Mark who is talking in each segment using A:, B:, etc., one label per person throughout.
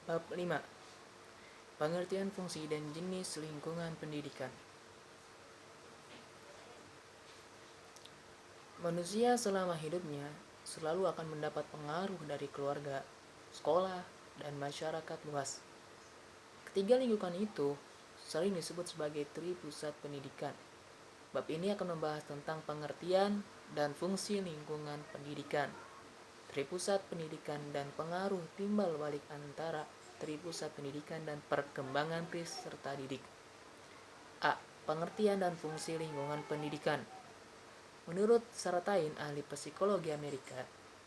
A: Bab 5. Pengertian fungsi dan jenis lingkungan pendidikan. Manusia selama hidupnya selalu akan mendapat pengaruh dari keluarga, sekolah, dan masyarakat luas. Ketiga lingkungan itu sering disebut sebagai tripusat pendidikan. Bab ini akan membahas tentang pengertian dan fungsi lingkungan pendidikan, tripusat pendidikan, dan pengaruh timbal balik antara tripusat pendidikan dan perkembangan peserta didik. A. Pengertian dan fungsi lingkungan pendidikan. Menurut Sartain, ahli psikologi Amerika,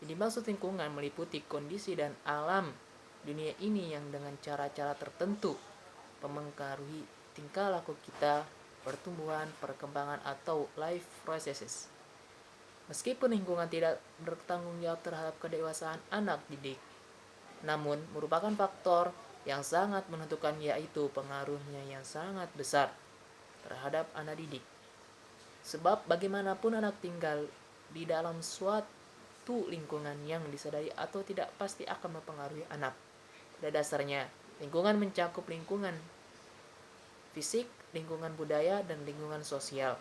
A: yang dimaksud lingkungan meliputi kondisi dan alam dunia ini yang dengan cara-cara tertentu mempengaruhi tingkah laku kita, pertumbuhan, perkembangan, atau life processes. Meskipun lingkungan tidak bertanggung jawab terhadap kedewasaan anak didik, namun merupakan faktor yang sangat menentukan, yaitu pengaruhnya yang sangat besar terhadap anak didik. Sebab bagaimanapun anak tinggal di dalam suatu lingkungan yang disadari atau tidak pasti akan mempengaruhi anak. Pada dasarnya, lingkungan mencakup lingkungan fisik, lingkungan budaya, dan lingkungan sosial.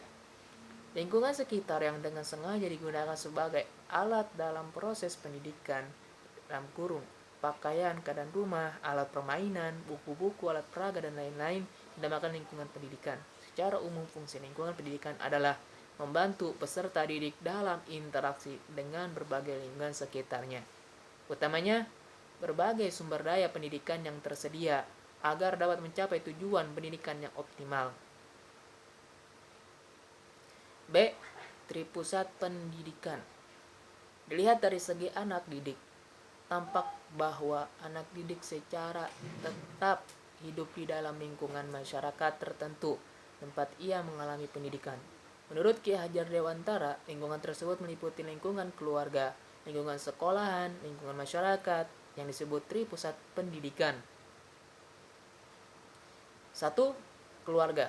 A: Lingkungan sekitar yang dengan sengaja digunakan sebagai alat dalam proses pendidikan, dalam kurung, pakaian, keadaan rumah, alat permainan, buku-buku, alat peraga, dan lain-lain, dinamakan lingkungan pendidikan. Secara umum, fungsi lingkungan pendidikan adalah membantu peserta didik dalam interaksi dengan berbagai lingkungan sekitarnya. Utamanya, berbagai sumber daya pendidikan yang tersedia agar dapat mencapai tujuan pendidikan yang optimal. B. Tripusat pendidikan. Dilihat dari segi anak didik, tampak bahwa anak didik secara tetap hidup di dalam lingkungan masyarakat tertentu tempat ia mengalami pendidikan. Menurut Ki Hajar Dewantara, lingkungan tersebut meliputi lingkungan keluarga, lingkungan sekolahan, lingkungan masyarakat yang disebut tripusat pendidikan. 1. Keluarga.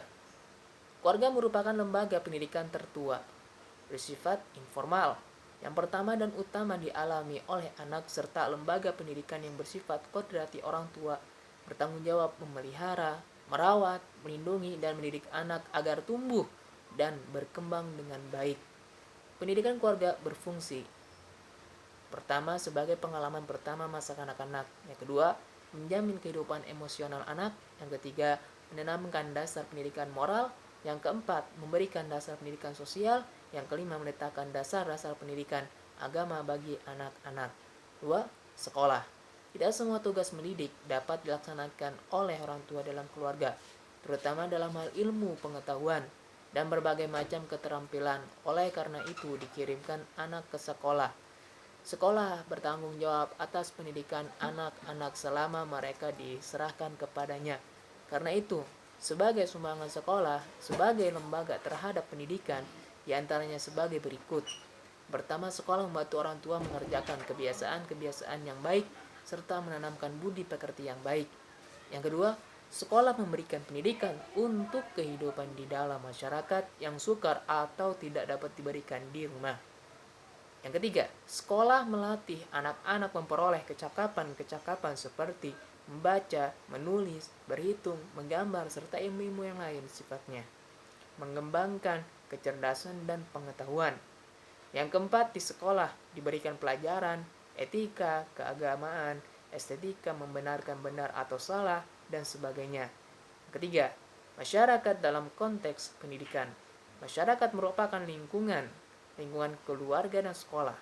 A: Keluarga merupakan lembaga pendidikan tertua, bersifat informal, yang pertama dan utama dialami oleh anak, serta lembaga pendidikan yang bersifat kodrati orang tua bertanggung jawab memelihara, merawat, melindungi, dan mendidik anak agar tumbuh dan berkembang dengan baik. Pendidikan keluarga berfungsi pertama sebagai pengalaman pertama masa kanak-kanak, yang kedua menjamin kehidupan emosional anak, yang ketiga menanamkan dasar pendidikan moral, yang keempat memberikan dasar pendidikan sosial, yang kelima meletakkan dasar-dasar pendidikan agama bagi anak-anak. 2. Sekolah. Tidak semua tugas mendidik dapat dilaksanakan oleh orang tua dalam keluarga, terutama dalam hal ilmu pengetahuan dan berbagai macam keterampilan. Oleh karena itu dikirimkan anak ke sekolah. Sekolah bertanggung jawab atas pendidikan anak-anak selama mereka diserahkan kepadanya. Karena itu, sebagai sumbangan sekolah sebagai lembaga terhadap pendidikan, diantaranya sebagai berikut. Pertama, sekolah membantu orang tua mengerjakan kebiasaan-kebiasaan yang baik serta menanamkan budi pekerti yang baik. Yang kedua, sekolah memberikan pendidikan untuk kehidupan di dalam masyarakat yang sukar atau tidak dapat diberikan di rumah. Yang ketiga, sekolah melatih anak-anak memperoleh kecakapan-kecakapan seperti membaca, menulis, berhitung, menggambar, serta ilmu-ilmu yang lain sifatnya, mengembangkan kecerdasan dan pengetahuan. Yang keempat, di sekolah diberikan pelajaran etika, keagamaan, estetika, membenarkan benar atau salah, dan sebagainya. Yang ketiga, masyarakat dalam konteks pendidikan. Masyarakat merupakan lingkungan keluarga dan sekolah.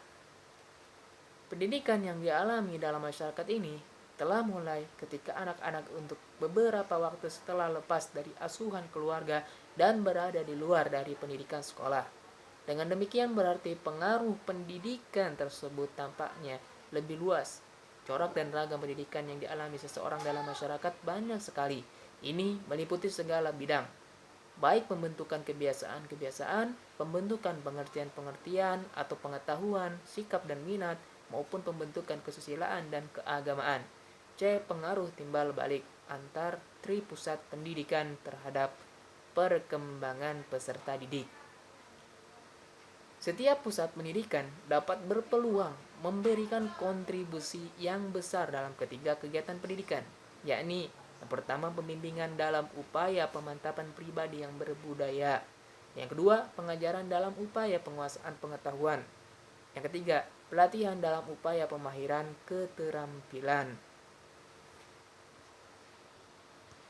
A: Pendidikan yang dialami dalam masyarakat ini telah mulai ketika anak-anak untuk beberapa waktu setelah lepas dari asuhan keluarga dan berada di luar dari pendidikan sekolah. Dengan demikian berarti pengaruh pendidikan tersebut tampaknya lebih luas. Corak dan ragam pendidikan yang dialami seseorang dalam masyarakat banyak sekali. Ini meliputi segala bidang, baik pembentukan kebiasaan-kebiasaan, pembentukan pengertian-pengertian atau pengetahuan, sikap dan minat, maupun pembentukan kesusilaan dan keagamaan. C. Pengaruh timbal balik antar tripusat pendidikan terhadap perkembangan peserta didik. Setiap pusat pendidikan dapat berpeluang memberikan kontribusi yang besar dalam ketiga kegiatan pendidikan, yakni yang pertama pembimbingan dalam upaya pemantapan pribadi yang berbudaya, yang kedua pengajaran dalam upaya penguasaan pengetahuan, yang ketiga pelatihan dalam upaya pemahiran keterampilan.